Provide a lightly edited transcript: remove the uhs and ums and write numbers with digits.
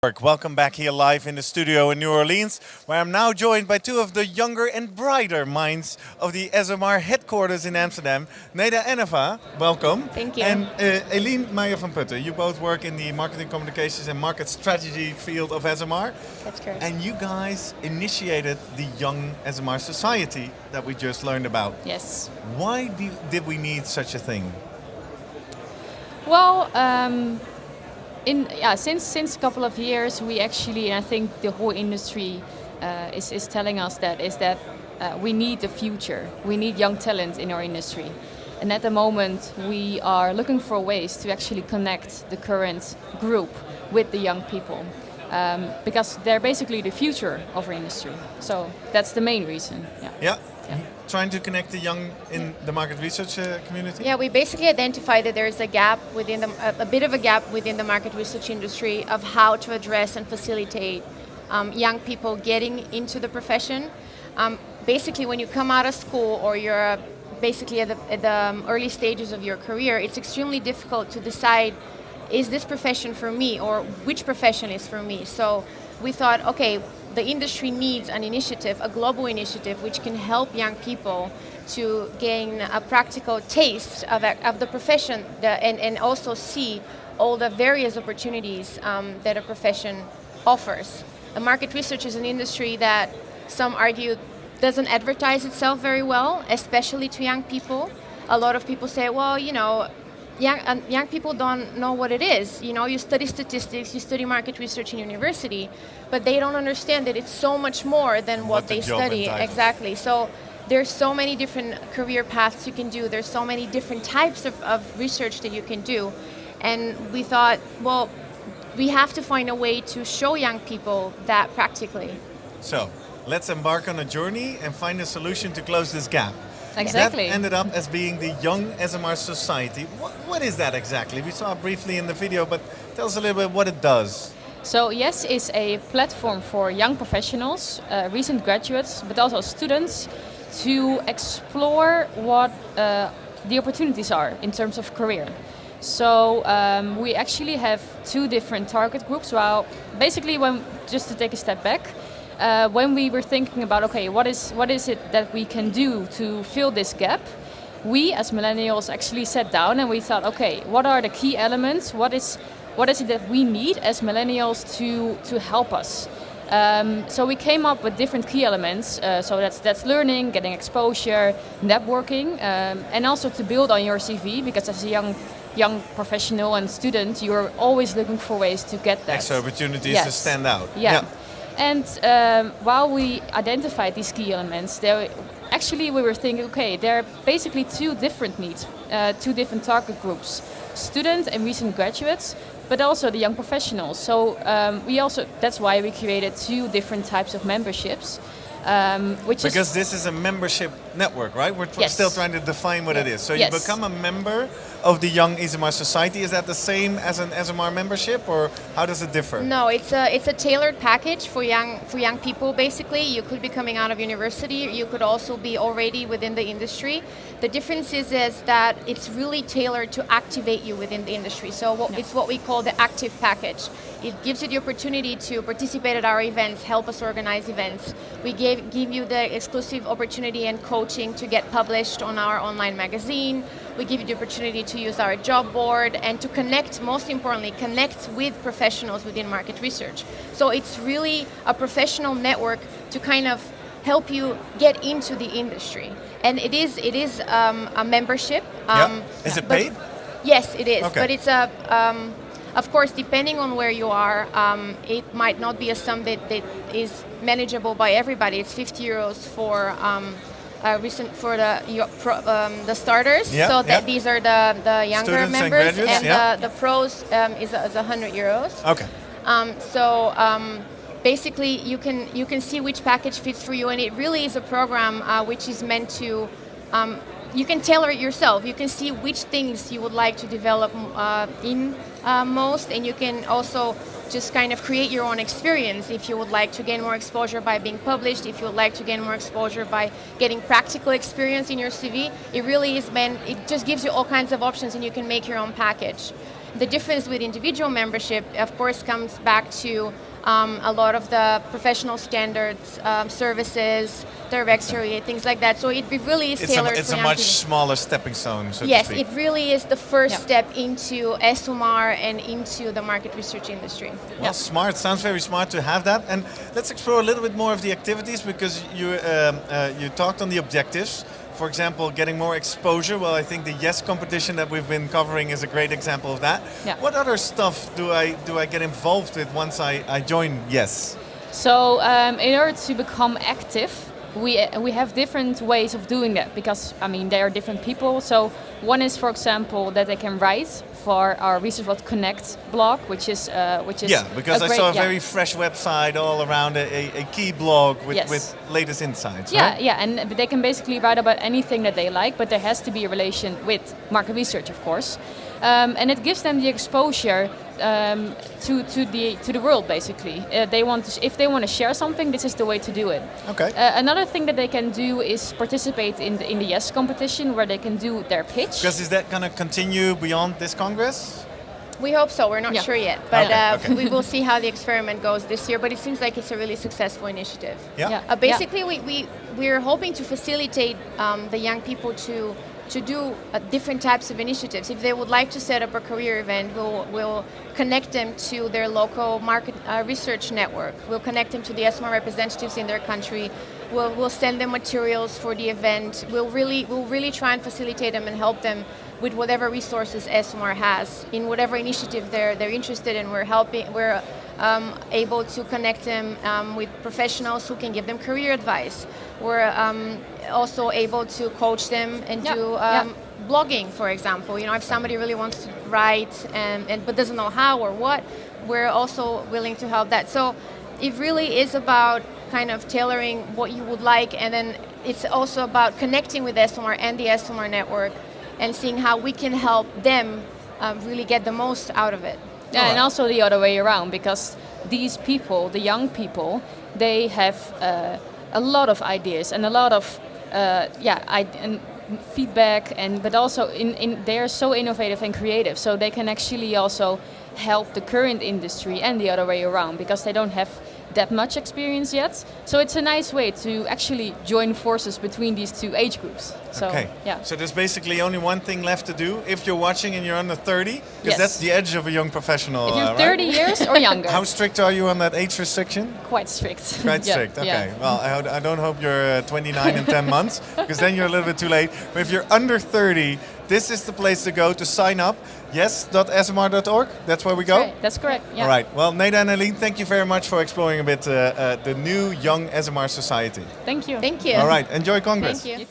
Welcome back here live in the studio in New Orleans, where I'm now joined by two of the younger and brighter minds of the SMR headquarters in Amsterdam. Neda and Eva, welcome. Thank you. And Eline Meijer van Putten. You both work in the marketing communications and market strategy field of SMR. That's correct. And you guys initiated the Young SMR Society that we just learned about. Yes. Why did we need such a thing? Well, since a couple of years, we actually, and I think the whole industry is telling us that we need the future. We need young talent in our industry, and at the moment, we are looking for ways to actually connect the current group with the young people, because they're basically the future of our industry. So that's the main reason. Yeah. Trying to connect the young in the market research community? Yeah, we basically identified that there's a gap within a bit of a gap within the market research industry of how to address and facilitate young people getting into the profession. Basically, when you come out of school or you're basically at the early stages of your career, it's extremely difficult to decide, is this profession for me or which profession is for me? So we thought, okay, the industry needs an initiative, a global initiative, which can help young people to gain a practical taste of the profession and also see all the various opportunities that a profession offers. Market research is an industry that some argue doesn't advertise itself very well, especially to young people. A lot of people say, well, young people don't know what it is. You study statistics, you study market research in university, but they don't understand that it's so much more than what they study. Exactly. So there's so many different career paths you can do. There's so many different types of research that you can do. And we thought, well, we have to find a way to show young people that practically. So let's embark on a journey and find a solution to close this gap. Exactly. That ended up as being the Young SMR Society. What is that exactly? We saw it briefly in the video, but tell us a little bit what it does. So YES is a platform for young professionals, recent graduates, but also students, to explore what the opportunities are in terms of career. So we actually have two different target groups. Well, basically, just to take a step back, when we were thinking about, okay, what is it that we can do to fill this gap, we as millennials actually sat down and we thought, okay, what are the key elements? What is it that we need as millennials to help us? So we came up with different key elements. So that's learning, getting exposure, networking, and also to build on your CV, because as a young professional and student, you're always looking for ways to get that. Extra opportunities to stand out. Yeah. And while we identified these key elements, we were thinking, okay, there are basically two different needs, two different target groups, students and recent graduates, but also the young professionals. So that's why we created two different types of memberships. Because this is a membership network, right? We're still trying to define what it is. So you become a member of the Young SMR Society. Is that the same as an SMR membership, or how does it differ? No, it's a tailored package for young people. Basically, you could be coming out of university. You could also be already within the industry. The difference is that it's really tailored to activate you within the industry. So it's what we call the active package. It gives you the opportunity to participate at our events, help us organize events. We give you the exclusive opportunity and coaching to get published on our online magazine. We give you the opportunity to use our job board and to connect, most importantly, connect with professionals within market research. So it's really a professional network to kind of help you get into the industry. And it is a membership. Is it paid? Yes, it is. Okay. But it's of course, depending on where you are, it might not be a sum that is manageable by everybody. It's 50 euros for the starters. These are the younger students members, and the pros is 100 euros. Okay. Basically, you can see which package fits for you, and it really is a program which is meant to. You can tailor it yourself. You can see which things you would like to develop most, and you can also just kind of create your own experience. If you would like to gain more exposure by being published, if you would like to gain more exposure by getting practical experience in your CV, it really is meant. It just gives you all kinds of options, and you can make your own package. The difference with individual membership, of course, comes back to a lot of the professional standards, services, directory, things like that. So it really is tailored It's for a young much people. smaller stepping stone, so to Yes, speak. it really is the first Yeah. step into SMR and into the market research industry. Well, smart. Sounds very smart to have that. And let's explore a little bit more of the activities, because you talked on the objectives. For example, getting more exposure. Well, I think the Yes competition that we've been covering is a great example of that. Yeah. What other stuff do I get involved with once I join Yes? So in order to become active, we have different ways of doing that, because I mean they are different people. So one is, for example, that they can write for our Research World Connect blog, which is Yeah, because I great, saw a very fresh website all around a key blog with, Yes. with latest insights. Yeah, right? yeah, and they can basically write about anything that they like, but there has to be a relation with market research, of course, and it gives them the exposure to the world. Basically, if they want to share something, this is the way to do it. Okay. Another thing that they can do is participate in the Yes competition, where they can do their pitch. Because is that going to continue beyond this Congress? We hope so. We're not Yeah. sure yet, but Okay. we will see how the experiment goes this year. But it seems like it's a really successful initiative. Yeah. Yeah. Basically, we're hoping to facilitate the young people to do different types of initiatives. If they would like to set up a career event, we'll connect them to their local market research network. We'll connect them to the SMR representatives in their country. We'll send them materials for the event. We'll really try and facilitate them and help them with whatever resources SMR has in whatever initiative they're interested in. We're able to connect them with professionals who can give them career advice. We're also able to coach them and do blogging, for example. You know, if somebody really wants to write but doesn't know how or what, we're also willing to help that. So it really is about kind of tailoring what you would like, and then it's also about connecting with SMR and the SMR network and seeing how we can help them really get the most out of it. Yeah, and also the other way around, because these people, the young people, they have a lot of ideas and a lot of and feedback, but also they are so innovative and creative, so they can actually also help the current industry and the other way around, because they don't have that much experience yet. So it's a nice way to actually join forces between these two age groups. So, Okay. yeah. So there's basically only one thing left to do if you're watching and you're under 30, because Yes. that's the edge of a young professional. If you're right? 30 years or younger, How strict are you on that age restriction? quite strict. Quite Yeah, strict. Okay. yeah. Well, I don't hope you're 29 in 10 months, because then you're a little bit too late. But if you're under 30, this is the place to go to sign up. Yes.smr.org. That's where we go. Right, that's correct. Yeah. All right. Well, Neda and Aline, thank you very much for exploring a bit the new young SMR society. Thank you. Thank you. All right. Enjoy Congress. Thank you.